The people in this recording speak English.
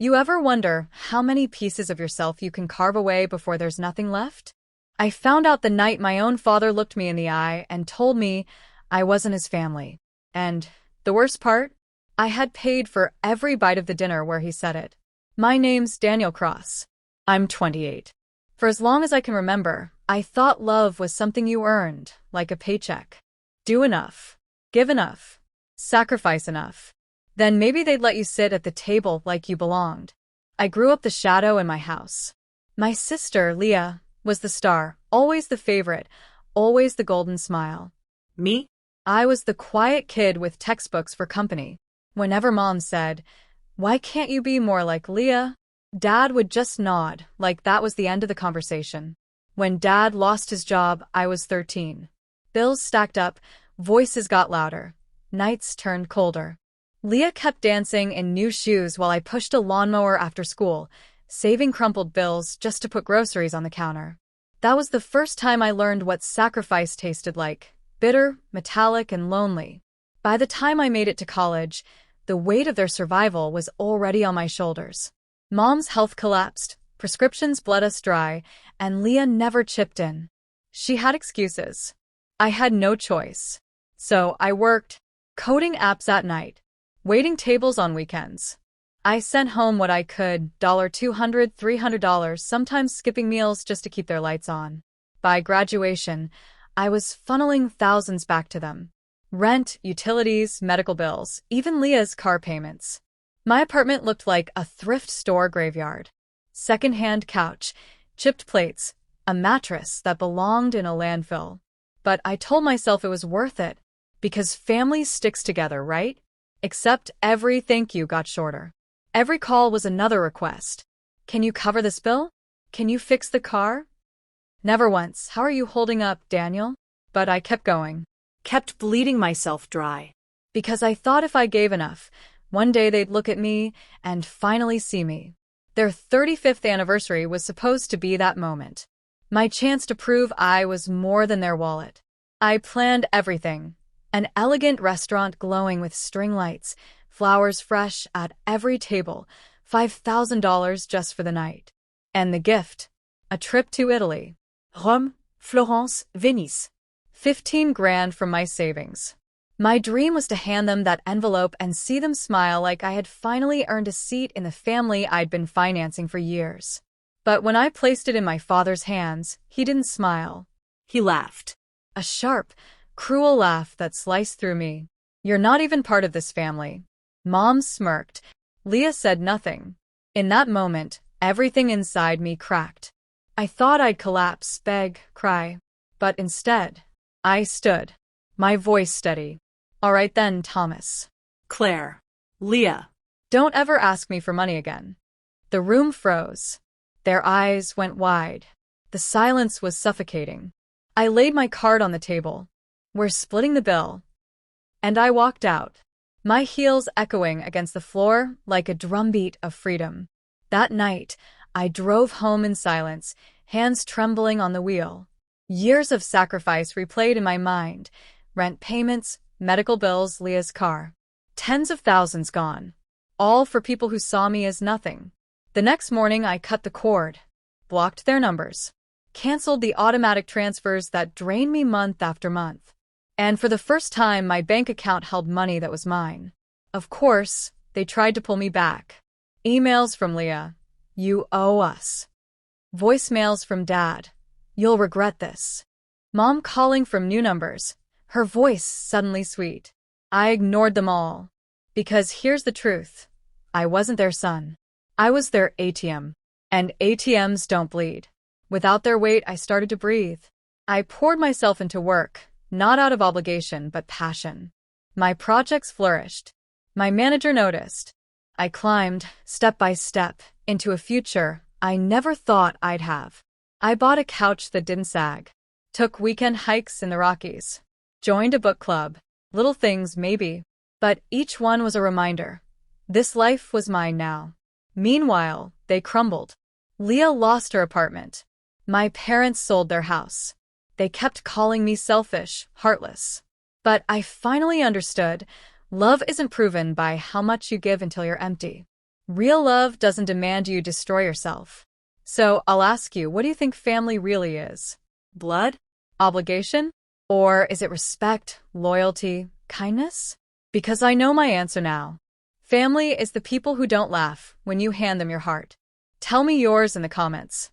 You ever wonder how many pieces of yourself you can carve away before there's nothing left? I found out the night my own father looked me in the eye and told me I wasn't his family. And the worst part? I had paid for every bite of the dinner where he said it. My name's Daniel Cross. I'm 28. For as long as I can remember, I thought love was something you earned, like a paycheck. Do enough, give enough, sacrifice enough. Then maybe they'd let you sit at the table like you belonged. I grew up the shadow in my house. My sister, Leah, was the star, always the favorite, always the golden smile. Me? I was the quiet kid with textbooks for company. Whenever Mom said, "Why can't you be more like Leah?" Dad would just nod, like that was the end of the conversation. When Dad lost his job, I was 13. Bills stacked up, voices got louder, nights turned colder. Leah kept dancing in new shoes while I pushed a lawnmower after school, saving crumpled bills just to put groceries on the counter. That was the first time I learned what sacrifice tasted like, bitter, metallic, and lonely. By the time I made it to college, the weight of their survival was already on my shoulders. Mom's health collapsed, prescriptions bled us dry, and Leah never chipped in. She had excuses. I had no choice. So I worked, coding apps at night, waiting tables on weekends. I sent home what I could, $200, $300, sometimes skipping meals just to keep their lights on. By graduation, I was funneling thousands back to them. Rent, utilities, medical bills, even Leah's car payments. My apartment looked like a thrift store graveyard. Second-hand couch, chipped plates, a mattress that belonged in a landfill. But I told myself it was worth it, because family sticks together, right? Except every thank you got shorter. Every call was another request. Can you cover this bill? Can you fix the car? Never once, "How are you holding up, Daniel?" But I kept going. Kept bleeding myself dry. Because I thought if I gave enough, one day they'd look at me and finally see me. Their 35th anniversary was supposed to be that moment. My chance to prove I was more than their wallet. I planned everything. An elegant restaurant glowing with string lights, flowers fresh at every table, $5,000 just for the night. And the gift? A trip to Italy. Rome, Florence, Venice. 15 grand from my savings. My dream was to hand them that envelope and see them smile like I had finally earned a seat in the family I'd been financing for years. But when I placed it in my father's hands, he didn't smile. He laughed. A sharp, cruel laugh that sliced through me. "You're not even part of this family." Mom smirked. Leah said nothing. In that moment, everything inside me cracked. I thought I'd collapse, beg, cry. But instead, I stood, my voice steady. "All right then, Thomas. Claire. Leah. Don't ever ask me for money again." The room froze. Their eyes went wide. The silence was suffocating. I laid my card on the table. "We're splitting the bill." And I walked out, my heels echoing against the floor like a drumbeat of freedom. That night, I drove home in silence, hands trembling on the wheel. Years of sacrifice replayed in my mind. Rent payments, medical bills, Leah's car. Tens of thousands gone. All for people who saw me as nothing. The next morning, I cut the cord, blocked their numbers, canceled the automatic transfers that drained me month after month. And for the first time, my bank account held money that was mine. Of course, they tried to pull me back. Emails from Leah. "You owe us." Voicemails from Dad. "You'll regret this." Mom calling from new numbers, her voice suddenly sweet. I ignored them all. Because here's the truth. I wasn't their son. I was their ATM. And ATMs don't bleed. Without their weight, I started to breathe. I poured myself into work, not out of obligation, but passion. My projects flourished. My manager noticed. I climbed, step by step, into a future I never thought I'd have. I bought a couch that didn't sag. Took weekend hikes in the Rockies. Joined a book club. Little things, maybe. But each one was a reminder. This life was mine now. Meanwhile, they crumbled. Leah lost her apartment. My parents sold their house. They kept calling me selfish, heartless. But I finally understood, love isn't proven by how much you give until you're empty. Real love doesn't demand you destroy yourself. So I'll ask you, what do you think family really is? Blood? Obligation? Or is it respect, loyalty, kindness? Because I know my answer now. Family is the people who don't laugh when you hand them your heart. Tell me yours in the comments.